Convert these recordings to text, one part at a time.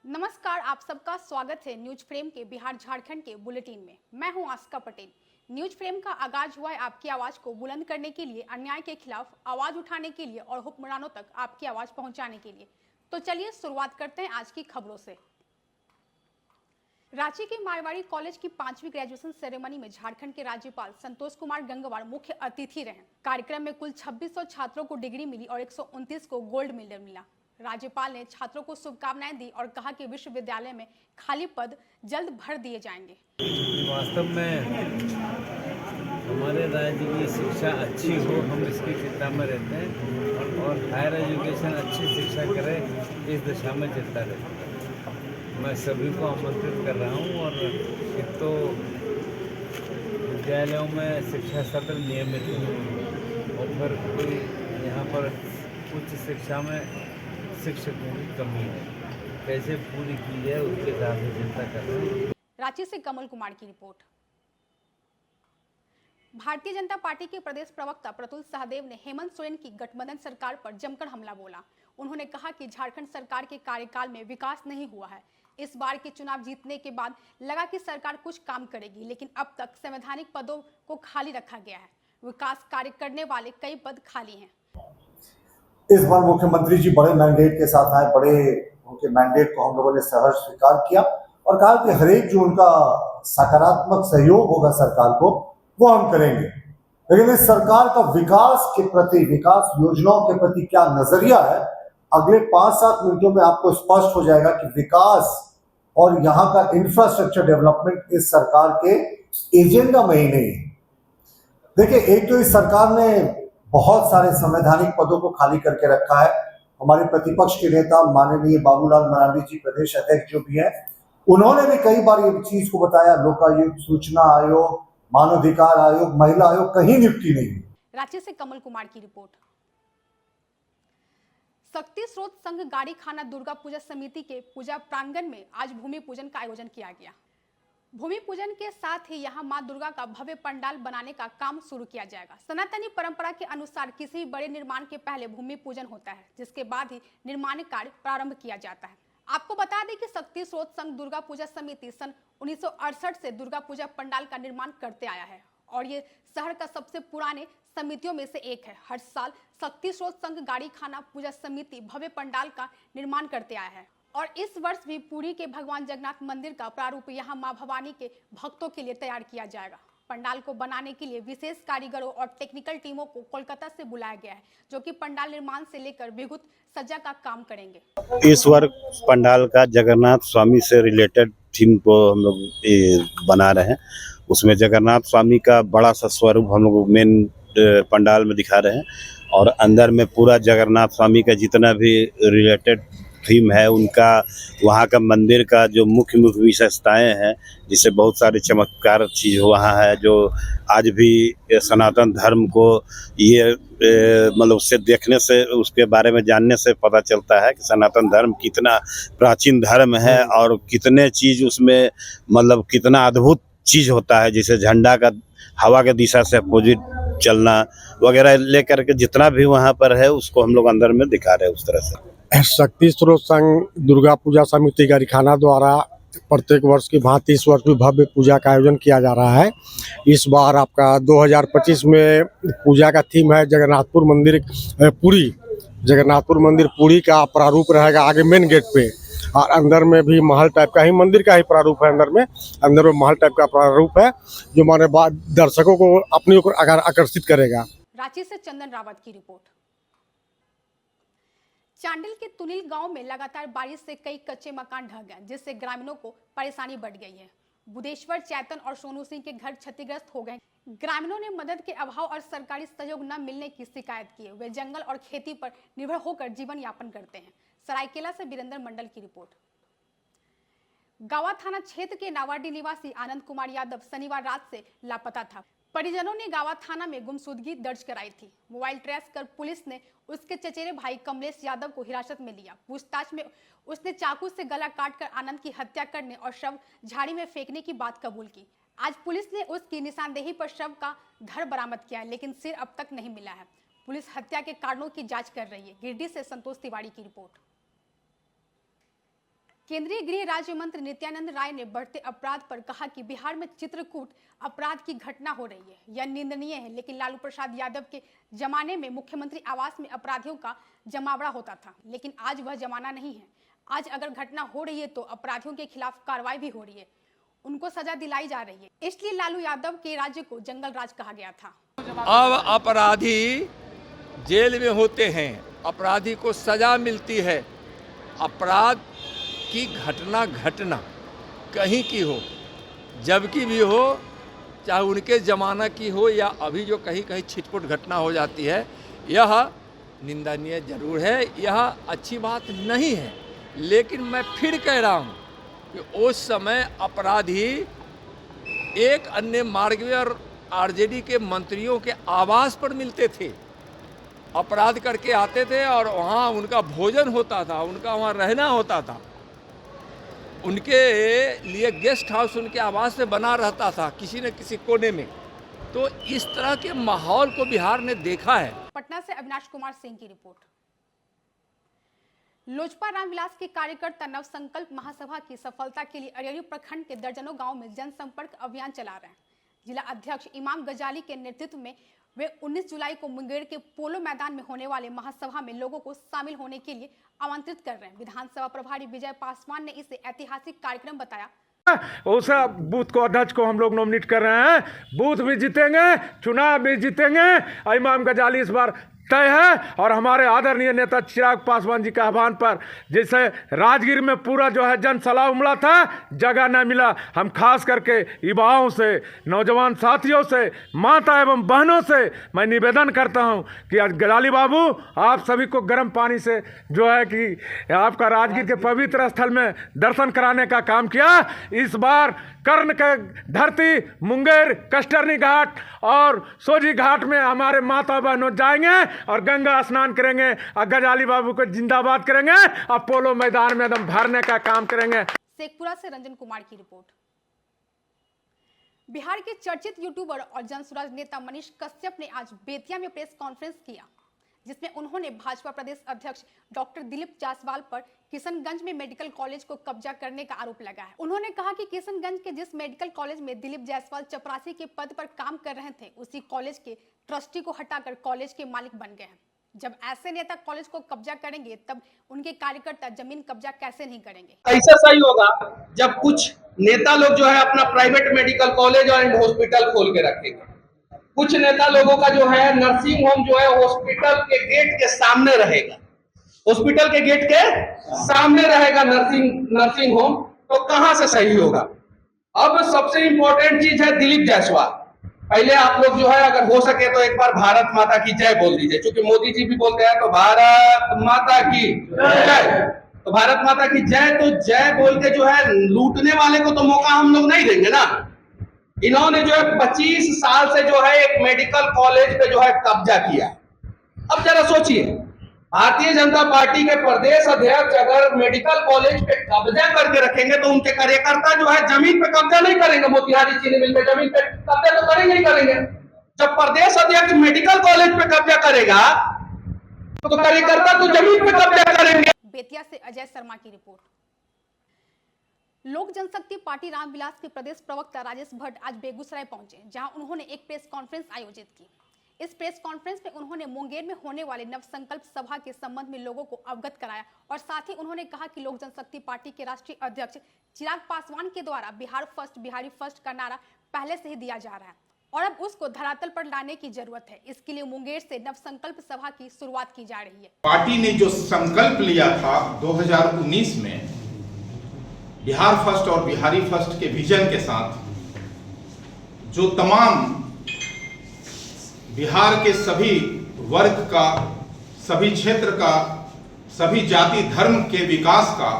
नमस्कार, आप सबका स्वागत है न्यूज फ्रेम के बिहार झारखंड के बुलेटिन में। मैं हूं आस्का पटेल। न्यूज फ्रेम का आगाज हुआ है आपकी आवाज को बुलंद करने के लिए, अन्याय के खिलाफ आवाज उठाने के लिए और हुक्मरानों तक आपकी आवाज पहुंचाने के लिए। तो चलिए शुरुआत करते हैं आज की खबरों से। रांची के मारवाड़ी कॉलेज की 5वीं ग्रेजुएशन सेरेमनी में झारखंड के राज्यपाल संतोष कुमार गंगवार मुख्य अतिथि रहे। कार्यक्रम में कुल 2600 छात्रों को डिग्री मिली और 129 को गोल्ड मेडल मिला। राज्यपाल ने छात्रों को शुभकामनाएं दी और कहा कि विश्वविद्यालय में खाली पद जल्द भर दिए जाएंगे। वास्तव में हमारे राज्य की शिक्षा अच्छी हो, हम इसकी चिंता में रहते हैं और हायर एजुकेशन अच्छी शिक्षा करे, इस दिशा में चलता रहता है। मैं सभी को आमंत्रित कर रहा हूँ और एक तो विद्यालयों में शिक्षा सत्र नियमित हो और फिर कोई यहाँ पर उच्च शिक्षा में शिक्षकों की कमी है, कैसे पूरी की जाए उसके साथ ही चिंता कर रहे हैं। रांची से कमल कुमार की रिपोर्ट। भारतीय जनता पार्टी के प्रदेश प्रवक्ता प्रतुल सहदेव ने हेमंत सोरेन की गठबंधन सरकार पर जमकर हमला बोला। उन्होंने कहा कि झारखंड सरकार के कार्यकाल में विकास नहीं हुआ है। इस बार के चुनाव जीतने के बाद लगा कि सरकार कुछ काम करेगी, लेकिन अब तक संवैधानिक पदों को खाली रखा गया है। विकास कार्य करने वाले कई पद खाली हैं। इस बार मुख्यमंत्री जी बड़े मैंडेट के साथ आए, उनके मैंडेट को हम लोगों ने सहर्ष स्वीकार किया और कहा कि हर एक जो उनका सकारात्मक सहयोग होगा सरकार को, वो हम करेंगे। लेकिन इस सरकार का विकास के प्रति, विकास योजनाओं के प्रति क्या नजरिया है, अगले 5-7 मिनटों में आपको स्पष्ट हो जाएगा कि विकास और यहाँ का इंफ्रास्ट्रक्चर डेवलपमेंट इस सरकार के एजेंडा में ही नहीं है। देखिए, एक तो इस सरकार ने बहुत सारे संवैधानिक पदों को खाली करके रखा है। हमारे प्रतिपक्ष के नेता माननीय बाबूलाल मरांडी जी, प्रदेश अध्यक्ष जो भी हैं, उन्होंने भी कई बार ये चीज को बताया, लोकायुक्त, सूचना आयोग, मानवाधिकार आयोग, महिला आयोग, कहीं नियुक्ति नहीं है। रांची से कमल कुमार की रिपोर्ट। शक्ति स्रोत संघ गाड़ी खाना दुर्गा पूजा समिति के पूजा प्रांगण में आज भूमि पूजन का आयोजन किया गया। भूमि पूजन के साथ ही यहां मां दुर्गा का भव्य पंडाल बनाने का काम शुरू किया जाएगा। सनातनी परंपरा के अनुसार किसी भी बड़े निर्माण के पहले भूमि पूजन होता है, जिसके बाद ही निर्माण कार्य प्रारंभ किया जाता है। आपको बता दें कि शक्ति स्रोत संघ दुर्गा पूजा समिति सन 1968 से दुर्गा पूजा पंडाल का निर्माण करते आया है और ये शहर का सबसे पुराने समितियों में से एक है। हर साल शक्ति स्रोत संघ गाड़ी खाना पूजा समिति भव्य पंडाल का निर्माण करते आया है और इस वर्ष भी पुरी के भगवान जगन्नाथ मंदिर का प्रारूप यहां मां भवानी के भक्तों के लिए तैयार किया जाएगा। पंडाल को बनाने के लिए विशेष कारीगरों और टेक्निकल टीमों को कोलकाता से बुलाया गया है, जो कि पंडाल निर्माण से लेकर विद्युत सज्जा का काम करेंगे। इस वर्ष पंडाल का जगन्नाथ स्वामी से रिलेटेड थीम को हम लोग बना रहे हैं। उसमें जगन्नाथ स्वामी का बड़ा सा स्वरूप हम लोग मेन पंडाल में दिखा रहे हैं और अंदर में पूरा जगन्नाथ स्वामी का जितना भी रिलेटेड थीम है, उनका वहाँ का मंदिर का जो मुख्य विशेषताएं हैं, जिससे बहुत सारे चमत्कार चीज़ वहाँ है, जो आज भी सनातन धर्म को ये मतलब उससे देखने से, उसके बारे में जानने से पता चलता है कि सनातन धर्म कितना प्राचीन धर्म है और कितने चीज़ उसमें मतलब कितना अद्भुत चीज़ होता है, जैसे झंडा का हवा के दिशा से अपोजिट चलना वगैरह लेकर के जितना भी वहाँ पर है उसको हम लोग अंदर में दिखा रहे हैं उस तरह से। शक्ति स्रोत संघ दुर्गा पूजा समिति गाड़ीखाना द्वारा प्रत्येक वर्ष की भांति इस वर्ष भी भव्य पूजा का आयोजन किया जा रहा है। इस बार आपका 2025 में पूजा का थीम है जगन्नाथपुर मंदिर पुरी। जगन्नाथपुर मंदिर पुरी का प्रारूप रहेगा आगे मेन गेट पे और अंदर में भी महल टाइप का ही मंदिर का ही प्रारूप है। अंदर में महल टाइप का प्रारूप है जो माने दर्शकों को अपनी ओर आकर्षित करेगा। रांची से चंदन रावत की रिपोर्ट। चांडिल के तुनिल गांव में लगातार बारिश से कई कच्चे मकान ढह गए, जिससे ग्रामीणों को परेशानी बढ़ गई है। बुधेश्वर, चैतन और सोनू सिंह के घर क्षतिग्रस्त हो गए। ग्रामीणों ने मदद के अभाव और सरकारी सहयोग न मिलने की शिकायत की है। वे जंगल और खेती पर निर्भर होकर जीवन यापन करते हैं। सरायकेला से वीरेंद्र मंडल की रिपोर्ट। गावा थाना क्षेत्र के नावाडी निवासी आनंद कुमार यादव शनिवार रात से लापता था। परिजनों ने गावा थाना में गुमशुदगी दर्ज कराई थी। मोबाइल ट्रेस कर पुलिस ने उसके चचेरे भाई कमलेश यादव को हिरासत में लिया। पूछताछ में उसने चाकू से गला काटकर आनंद की हत्या करने और शव झाड़ी में फेंकने की बात कबूल की। आज पुलिस ने उसकी निशानदेही पर शव का धड़ बरामद किया है, लेकिन सिर अब तक नहीं मिला है। पुलिस हत्या के कारणों की जांच कर रही है। गिरिडीह से संतोष तिवारी की रिपोर्ट। केंद्रीय गृह राज्य मंत्री नित्यानंद राय ने बढ़ते अपराध पर कहा कि बिहार में चित्रकूट अपराध की घटना हो रही है। यह निंदनीय है, लेकिन लालू प्रसाद यादव के जमाने में मुख्यमंत्री आवास में अपराधियों का जमावड़ा होता था, लेकिन आज वह जमाना नहीं है। आज अगर घटना हो रही है तो अपराधियों के खिलाफ कार्रवाई भी हो रही है, उनको सजा दिलाई जा रही है। इसलिए लालू यादव के राज्य को जंगल राज कहा गया था। अब अपराधी जेल में होते हैं, अपराधी को सजा मिलती है। अपराध की घटना कहीं की हो, जब की भी हो, चाहे उनके ज़माना की हो या अभी जो कहीं कहीं छिटपुट घटना हो जाती है, यह निंदनीय जरूर है, यह अच्छी बात नहीं है। लेकिन मैं फिर कह रहा हूँ कि उस समय अपराधी एक अन्य मार्ग और आरजेडी के मंत्रियों के आवास पर मिलते थे, अपराध करके आते थे और वहाँ उनका भोजन होता था, उनका वहाँ रहना होता था, उनके लिए गेस्ट हाउस उनके आवास में बना रहता था किसी न किसी कोने में। तो इस तरह के माहौल को बिहार ने देखा है। पटना से अविनाश कुमार सिंह की रिपोर्ट। लोजपा रामविलास के कार्यकर्ता नव संकल्प महासभा की सफलता के लिए अरियरी प्रखंड के दर्जनों गांव में जनसंपर्क अभियान चला रहे हैं। जिला अध्यक्ष इमाम गजाली के नेतृत्व में वे 19 जुलाई को मुंगेर के पोलो मैदान में होने वाले महासभा में लोगों को शामिल होने के लिए आमंत्रित कर रहे हैं। विधानसभा प्रभारी विजय पासवान ने इसे ऐतिहासिक कार्यक्रम बताया। उस बूथ को अध्यक्ष को हम लोग नॉमिनेट कर रहे हैं। बूथ भी जीतेंगे, चुनाव भी जीतेंगे। इमाम गजाली इस बार तय है और हमारे आदरणीय नेता चिराग पासवान जी के आह्वान पर, जैसे राजगीर में पूरा जो है जन सलाह उमड़ा था, जगह न मिला, हम खास करके युवाओं से, नौजवान साथियों से, माता एवं बहनों से मैं निवेदन करता हूं कि आज गजाली बाबू आप सभी को गर्म पानी से जो है कि आपका राजगीर के पवित्र स्थल में दर्शन कराने का काम किया। इस बार कर्ण के धरती मुंगेर, कष्टरनी घाट और सोजी घाट में हमारे माता बहनों जाएंगे और गंगा स्नान करेंगे और गजाली बाबू को जिंदाबाद करेंगे और पोलो मैदान में एकदम भरने का काम करेंगे। शेखपुरा से रंजन कुमार की रिपोर्ट। बिहार के चर्चित यूट्यूबर और जनसुराज नेता मनीष कश्यप ने आज बेतिया में प्रेस कॉन्फ्रेंस किया, जिसमें उन्होंने भाजपा प्रदेश अध्यक्ष डॉक्टर दिलीप जायसवाल पर किशनगंज में मेडिकल कॉलेज को कब्जा करने का आरोप लगाया। उन्होंने कहा कि किशनगंज के जिस मेडिकल कॉलेज में दिलीप जायसवाल चपरासी के पद पर काम कर रहे थे, उसी कॉलेज के ट्रस्टी को हटाकर कॉलेज के मालिक बन गए हैं। जब ऐसे नेता कॉलेज को कब्जा करेंगे, तब उनके कार्यकर्ता जमीन कब्जा कैसे नहीं करेंगे? ऐसा सही होगा जब कुछ नेता लोग जो है अपना प्राइवेट मेडिकल कॉलेज और हॉस्पिटल खोल के रखेंगे। कुछ नेता लोगों का जो है नर्सिंग होम जो है हॉस्पिटल के गेट के सामने रहेगा, हॉस्पिटल के गेट के सामने रहेगा नर्सिंग होम, तो कहां से सही होगा? अब सबसे इंपॉर्टेंट चीज है दिलीप जायसवाल। पहले आप लोग जो है अगर हो सके तो एक बार भारत माता की जय बोल दीजिए, क्योंकि मोदी जी भी बोलते हैं तो भारत माता की जय, तो भारत माता की जय। तो जय बोल के जो है लूटने वाले को तो मौका हम लोग नहीं देंगे ना। इन्होंने जो है 25 साल से जो है एक मेडिकल कॉलेज पे जो है कब्जा किया। अब जरा सोचिए, भारतीय जनता पार्टी के प्रदेश अध्यक्ष अगर मेडिकल कॉलेज पे कब्जा करके रखेंगे तो उनके कार्यकर्ता जो है जमीन पे कब्जा नहीं करेंगे। मोतिहारी चीनी मिल में जमीन पे कब्जा तो करेंगे ही करेंगे। जब प्रदेश अध्यक्ष मेडिकल कॉलेज पे कब्जा करेगा तो कार्यकर्ता तो जमीन पे कब्जा करेंगे। बेतिया से अजय शर्मा की रिपोर्ट। लोक जनशक्ति पार्टी रामविलास के प्रदेश प्रवक्ता राजेश भट्ट आज बेगूसराय पहुंचे, जहां उन्होंने एक प्रेस कॉन्फ्रेंस आयोजित की। इस प्रेस कॉन्फ्रेंस में उन्होंने मुंगेर में होने वाले नवसंकल्प सभा के संबंध में लोगों को अवगत कराया और साथ ही उन्होंने कहा कि लोक जनशक्ति पार्टी के राष्ट्रीय अध्यक्ष चिराग पासवान के द्वारा बिहार फर्स्ट, बिहारी फर्स्ट का नारा पहले से ही दिया जा रहा है और अब उसको धरातल पर लाने की जरूरत है। इसके लिए मुंगेर से नवसंकल्प सभा की शुरुआत की जा रही है। पार्टी ने जो संकल्प लिया था 2019 में बिहार फर्स्ट और बिहारी फर्स्ट के विजन के साथ, जो तमाम बिहार के सभी वर्ग का, सभी क्षेत्र का, सभी जाति धर्म के विकास का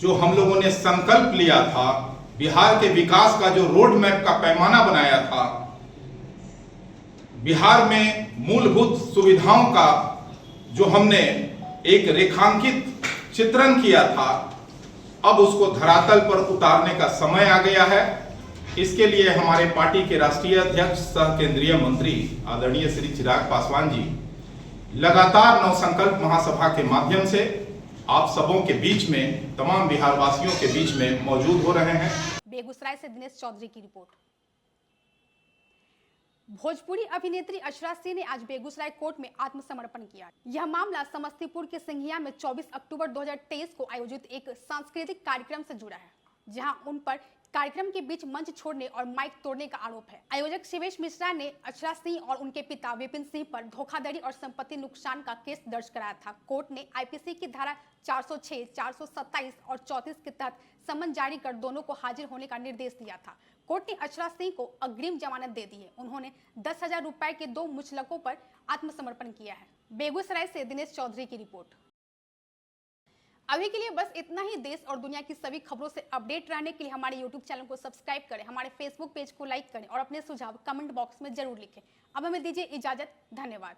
जो हम लोगों ने संकल्प लिया था, बिहार के विकास का जो रोड मैप का पैमाना बनाया था, बिहार में मूलभूत सुविधाओं का जो हमने एक रेखांकित चित्रण किया था, अब उसको धरातल पर उतारने का समय आ गया है। इसके लिए हमारे पार्टी के राष्ट्रीय अध्यक्ष सह केंद्रीय मंत्री आदरणीय श्री चिराग पासवान जी लगातार नवसंकल्प महासभा के माध्यम से आप सबों के बीच में, तमाम बिहार वासियों के बीच में मौजूद हो रहे हैं। बेगूसराय से दिनेश चौधरी की रिपोर्ट। भोजपुरी अभिनेत्री अक्षरा सिंह ने आज बेगूसराय कोर्ट में आत्मसमर्पण किया। यह मामला समस्तीपुर के सिंघिया में 24 अक्टूबर 2023 को आयोजित एक सांस्कृतिक कार्यक्रम से जुड़ा है, जहां उन पर कार्यक्रम के बीच मंच छोड़ने और माइक तोड़ने का आरोप है। आयोजक शिवेश मिश्रा ने अक्षरा सिंह और उनके पिता विपिन सिंह पर धोखाधड़ी और संपत्ति नुकसान का केस दर्ज कराया था। कोर्ट ने आईपीसी की धारा 406, 427 और 34 के तहत समन जारी कर दोनों को हाजिर होने का निर्देश दिया था। कोर्ट ने अक्षरा सिंह को अग्रिम जमानत दे दी है। उन्होंने 10,000 रुपए के 2 मुचलकों पर आत्मसमर्पण किया है। बेगूसराय से दिनेश चौधरी की रिपोर्ट। अभी के लिए बस इतना ही। देश और दुनिया की सभी खबरों से अपडेट रहने के लिए हमारे YouTube चैनल को सब्सक्राइब करें, हमारे Facebook पेज को लाइक करें और अपने सुझाव कमेंट बॉक्स में जरूर लिखें। अब हमें दीजिए इजाजत। धन्यवाद।